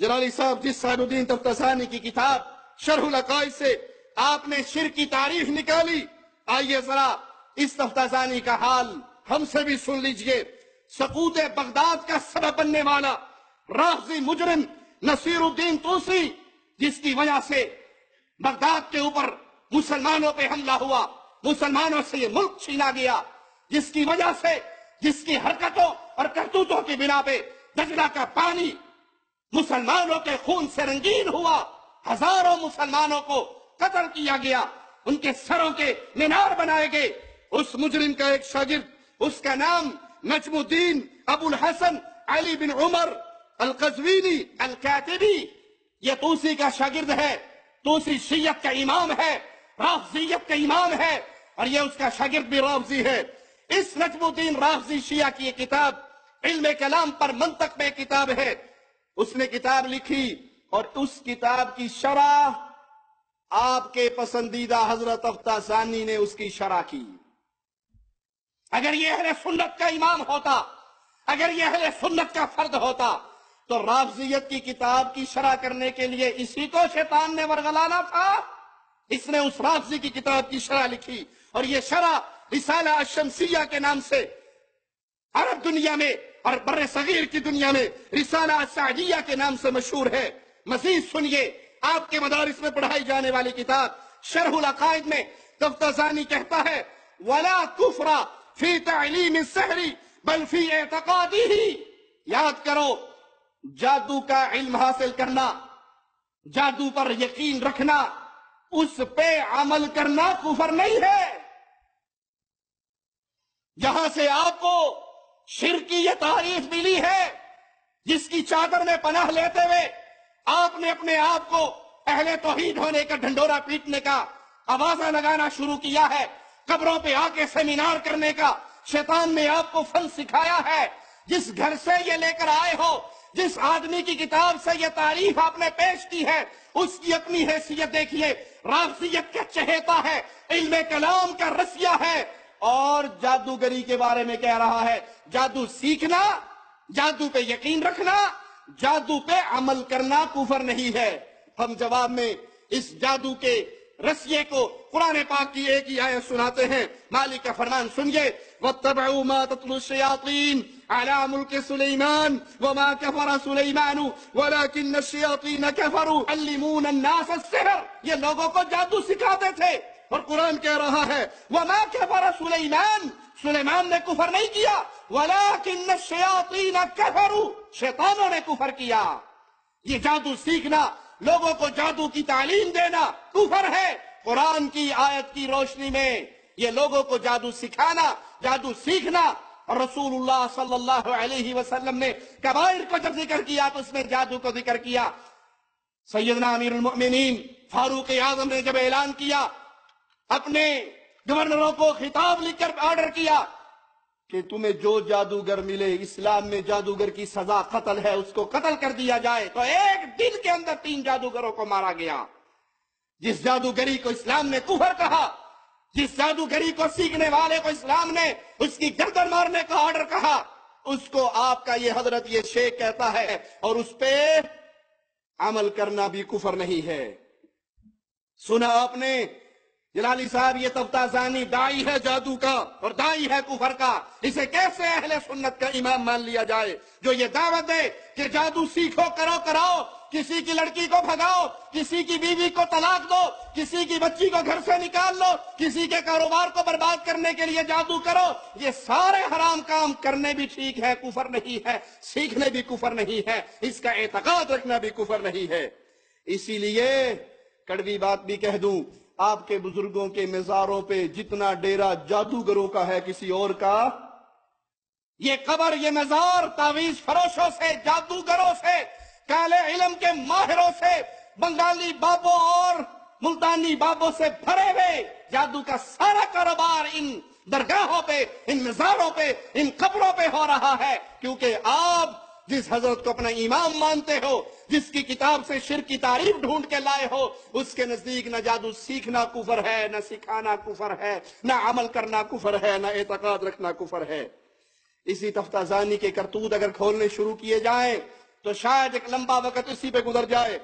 جلالی صاحب جس سعد الدین تفتازانی کی کتاب شرح العقائد سے آپ نے شرک کی تعریف نکالی، آئیے ذرا اس تفتازانی کا حال ہم سے بھی سن لیجئے۔ سقوط بغداد کا سبب بننے والا رافضی مجرم نصیر الدین طوسی، جس کی وجہ سے بغداد کے اوپر مسلمانوں پہ حملہ ہوا، مسلمانوں سے یہ ملک چھینا گیا، جس کی وجہ سے، جس کی حرکتوں اور کرتوتوں کی بنا پہ دجلہ کا پانی مسلمانوں کے خون سے رنگین ہوا، ہزاروں مسلمانوں کو قتل کیا گیا، ان کے سروں کے مینار بنائے گئے۔ اس مجرم کا ایک شاگرد، اس کا نام نجم الدین ابو الحسن علی بن عمر القزوینی الکاتبی، یہ طوسی کا شاگرد ہے۔ طوسی شیعت کا امام ہے، رافضیت کا امام ہے، اور یہ اس کا شاگرد بھی رافضی ہے۔ اس نجم الدین رافضی شیعہ کی یہ کتاب علم کلام پر منطق میں کتاب ہے، اس نے کتاب لکھی، اور اس کتاب کی شرح آپ کے پسندیدہ حضرت تفتازانی نے اس کی شرح کی۔ اگر یہ اہل سنت کا امام ہوتا، اگر یہ اہل سنت کا فرد ہوتا، تو رافضیت کی کتاب کی شرح کرنے کے لیے اسی کو شیطان نے ورگلانا تھا۔ اس نے اس رافضی کی کتاب کی شرح لکھی، اور یہ شرح رسالہ الشمسیہ کے نام سے عرب دنیا میں اور بر صغیر کی دنیا میں رسالہ السعدیہ کے نام سے مشہور ہے۔ مزید سنیے، آپ کے مدارس میں پڑھائی جانے والی کتاب شرح العقائد میں تفتازانی کہتا ہے وَلَا كُفْرَ فِي تَعْلِيمِ السِّحْرِ بَلْ فِي اعْتِقَادِهِ۔ یاد کرو، جادو کا علم حاصل کرنا، جادو پر یقین رکھنا، اس پہ عمل کرنا کفر نہیں ہے۔ جہاں سے آپ کو شرک کی یہ تعریف ملی ہے، جس کی چادر میں پناہ لیتے ہوئے آپ نے اپنے آپ کو اہل توحید ہونے کا ڈھنڈورا پیٹنے کا آوازہ لگانا شروع کیا ہے، قبروں پہ آ کے سیمینار کرنے کا شیطان نے آپ کو فن سکھایا ہے۔ جس گھر سے یہ لے کر آئے ہو، جس آدمی کی کتاب سے یہ تعریف آپ نے پیش کی ہے، اس کی اپنی حیثیت دیکھیے، رافضیت کا چہیتا ہے، علم کلام کا رسیا ہے، اور جادوگری کے بارے میں کہہ رہا ہے جادو سیکھنا، جادو پہ یقین رکھنا، جادو پہ عمل کرنا کفر نہیں ہے۔ ہم جواب میں اس جادو کے رسیے کو قرآن پاک کی ایک ہی آیت سناتے ہیں۔ مالک کا فرمان سنیے، وَاتَّبَعُوا مَا تَتْلُو الشَّيَاطِينُ عَلَى مُلْكِ سُلَيْمَانَ وَمَا كَفَرَ سُلَيْمَانُ وَلَكِنَّ الشَّيَاطِينَ كَفَرُوا يُعَلِّمُونَ النَّاسَ السِّحْرَ، یہ لوگوں کو جادو سکھاتے تھے، اور قرآن کہہ رہا ہے وَمَا كَفَرَ سُلَيْمَانَ، سلیمان نے کفر نہیں کیا، وَلَكِنَّ الشَّيَاطِينَ كَفَرُوا، شیطانوں نے کفر کیا۔ یہ جادو سیکھنا، لوگوں کو جادو کی تعلیم دینا کفر ہے۔ قرآن کی آیت کی روشنی میں یہ لوگوں کو جادو سکھانا، جادو سیکھنا، اور رسول اللہ صلی اللہ علیہ وسلم نے کبائر کو جب ذکر کیا تو اس میں جادو کو ذکر کیا۔ سیدنا امیر المؤمنین فاروق اعظم نے جب اعلان کیا، اپنے گورنروں کو خطاب لکھ کر آرڈر کیا کہ تمہیں جو جادوگر ملے، اسلام میں جادوگر کی سزا قتل ہے، اس کو قتل کر دیا جائے، تو ایک دن کے اندر 3 جادوگروں کو مارا گیا۔ جس جادوگری کو اسلام نے کفر کہا، جس جادوگری کو سیکھنے والے کو اسلام نے اس کی گردن مارنے کا آرڈر کہا، اس کو آپ کا یہ حضرت یہ شیخ کہتا ہے، اور اس پہ عمل کرنا بھی کفر نہیں ہے۔ سنا آپ نے جلالی صاحب، یہ تفتازانی داعی ہے جادو کا اور داعی ہے کفر کا، اسے کیسے اہل سنت کا امام مان لیا جائے جو یہ دعوت دے کہ جادو سیکھو، کرو کراؤ، کسی کی لڑکی کو بھگاؤ، کسی کی بیوی کو طلاق دو، کسی کی بچی کو گھر سے نکال لو، کسی کے کاروبار کو برباد کرنے کے لیے جادو کرو۔ یہ سارے حرام کام کرنے بھی ٹھیک ہے، کفر نہیں ہے، سیکھنے بھی کفر نہیں ہے، اس کا اعتقاد رکھنا بھی کفر نہیں ہے۔ اسی لیے کڑوی بات بھی کہہ دوں، آپ کے بزرگوں کے مزاروں پہ جتنا ڈیرا جادوگروں کا ہے کسی اور کا، یہ قبر، یہ مزار تعویذ فروشوں سے، جادوگروں سے، کالے علم کے ماہروں سے، بنگالی بابوں اور ملتانی بابوں سے بھرے ہوئے جادو کا سارا کاروبار ان درگاہوں پہ، ان مزاروں پہ، ان قبروں پہ ہو رہا ہے، کیونکہ آپ جس حضرت کو اپنا امام مانتے ہو، جس کی کتاب سے شرک کی تعریف ڈھونڈ کے لائے ہو، اس کے نزدیک نہ جادو سیکھنا کفر ہے، نہ سکھانا کفر ہے، نہ عمل کرنا کفر ہے، نہ اعتقاد رکھنا کفر ہے۔ اسی تفتازانی کے کرتوت اگر کھولنے شروع کیے جائیں تو شاید ایک لمبا وقت اسی پہ گزر جائے۔